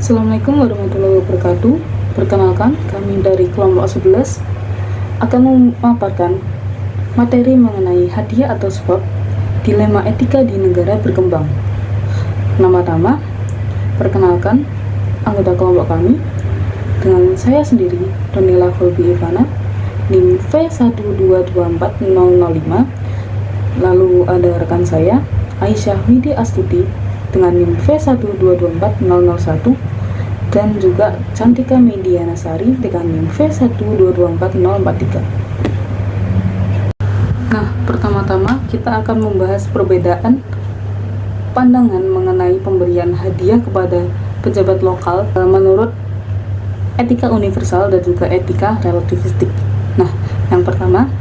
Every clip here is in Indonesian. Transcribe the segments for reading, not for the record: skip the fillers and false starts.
Assalamualaikum warahmatullahi wabarakatuh. Perkenalkan, kami dari kelompok 11 akan memaparkan materi mengenai hadiah atau suap, dilema etika di negara berkembang. Pertama-tama, perkenalkan anggota kelompok kami dengan saya sendiri, Donella Holby Ivana, NIM V1224005. Lalu ada rekan saya, Aisyah Widi Astuti dengan NIM V1224001, dan juga Cantika Mediana Sari dengan NIM V1224043. Nah, pertama-tama kita akan membahas perbedaan pandangan mengenai pemberian hadiah kepada pejabat lokal menurut etika universal dan juga etika relativistik. Nah, yang pertama,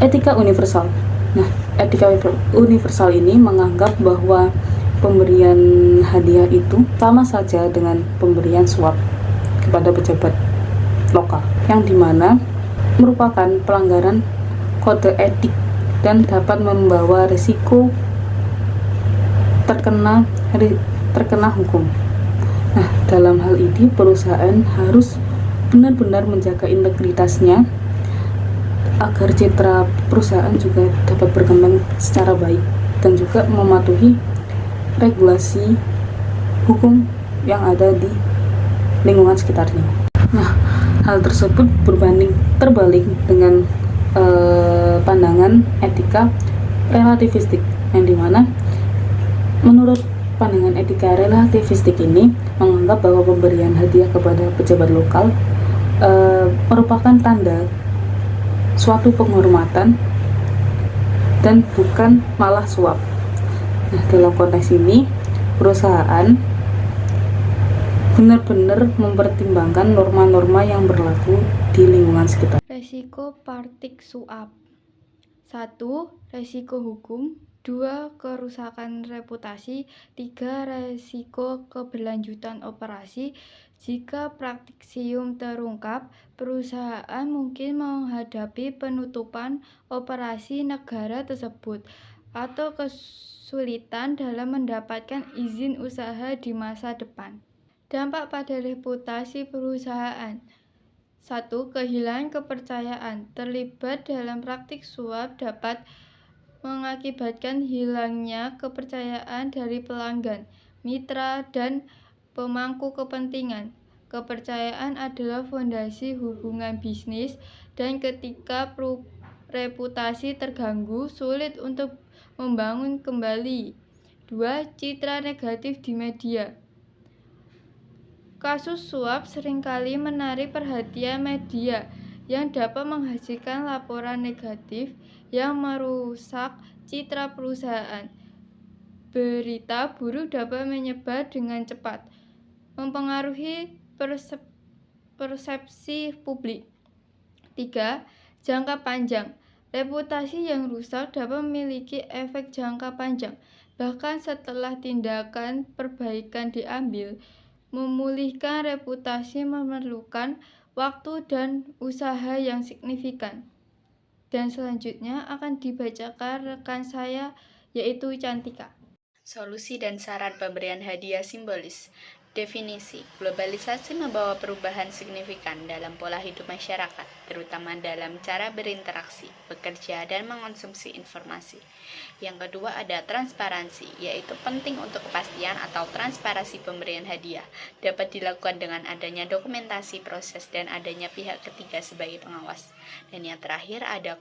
etika universal. Nah, etika universal ini menganggap bahwa pemberian hadiah itu sama saja dengan pemberian suap kepada pejabat lokal, yang dimana merupakan pelanggaran kode etik dan dapat membawa risiko terkena hukum. Nah, dalam hal ini perusahaan harus benar-benar menjaga integritasnya agar citra perusahaan juga dapat berkembang secara baik dan juga mematuhi regulasi hukum yang ada di lingkungan sekitarnya. Nah, hal tersebut berbanding terbalik dengan pandangan etika relativistik, yang dimana menurut pandangan etika relativistik ini menganggap bahwa pemberian hadiah kepada pejabat lokal merupakan tanda suatu penghormatan dan bukan malah suap. Nah, dalam konteks ini perusahaan benar-benar mempertimbangkan norma-norma yang berlaku di lingkungan sekitar. Resiko praktik suap. 1. Resiko hukum. 2. Kerusakan reputasi. 3. Resiko keberlanjutan operasi. Jika praktik sium terungkap, perusahaan mungkin menghadapi penutupan operasi negara tersebut atau kesulitan dalam mendapatkan izin usaha di masa depan. Dampak pada reputasi perusahaan. 1. Kehilangan kepercayaan. Terlibat dalam praktik suap dapat mengakibatkan hilangnya kepercayaan dari pelanggan, mitra, dan pemangku kepentingan. Kepercayaan adalah fondasi hubungan bisnis, dan ketika reputasi terganggu, sulit untuk membangun kembali. 2. Citra negatif di media. Kasus suap seringkali menarik perhatian media yang dapat menghasilkan laporan negatif yang merusak citra perusahaan. Berita buruk dapat menyebar dengan cepat, mempengaruhi persepsi publik. 3. Jangka panjang. Reputasi yang rusak dapat memiliki efek jangka panjang. Bahkan setelah tindakan perbaikan diambil, memulihkan reputasi memerlukan waktu dan usaha yang signifikan. Dan selanjutnya akan dibacakan rekan saya, yaitu Cantika. Solusi dan saran pemberian hadiah simbolis. Definisi, globalisasi membawa perubahan signifikan dalam pola hidup masyarakat, terutama dalam cara berinteraksi, bekerja, dan mengonsumsi informasi. Yang kedua ada transparansi, yaitu penting untuk kepastian atau transparansi pemberian hadiah. Dapat dilakukan dengan adanya dokumentasi proses dan adanya pihak ketiga sebagai pengawas. Dan yang terakhir ada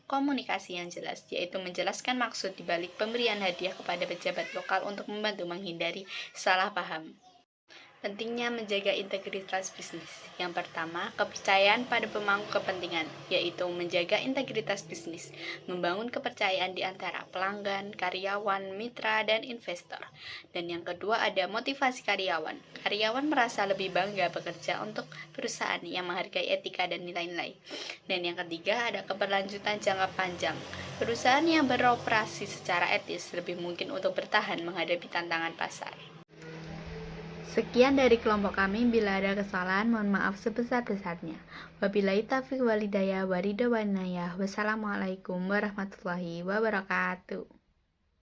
komunikasi yang jelas, yaitu menjelaskan maksud dibalik pemberian hadiah kepada pejabat lokal untuk membantu menghindari salah paham. Pentingnya menjaga integritas bisnis. Yang pertama, kepercayaan pada pemangku kepentingan, yaitu menjaga integritas bisnis, membangun kepercayaan di antara pelanggan, karyawan, mitra, dan investor. Dan yang kedua ada motivasi karyawan. Karyawan merasa lebih bangga bekerja untuk perusahaan yang menghargai etika dan nilai-nilai. Dan yang ketiga ada keberlanjutan jangka panjang. Perusahaan yang beroperasi secara etis lebih mungkin untuk bertahan menghadapi tantangan pasar. Sekian dari kelompok kami, bila ada kesalahan mohon maaf sebesar-besarnya. Wabillahi taufiq walhidayah, waridha wanayah. Wassalamualaikum warahmatullahi wabarakatuh.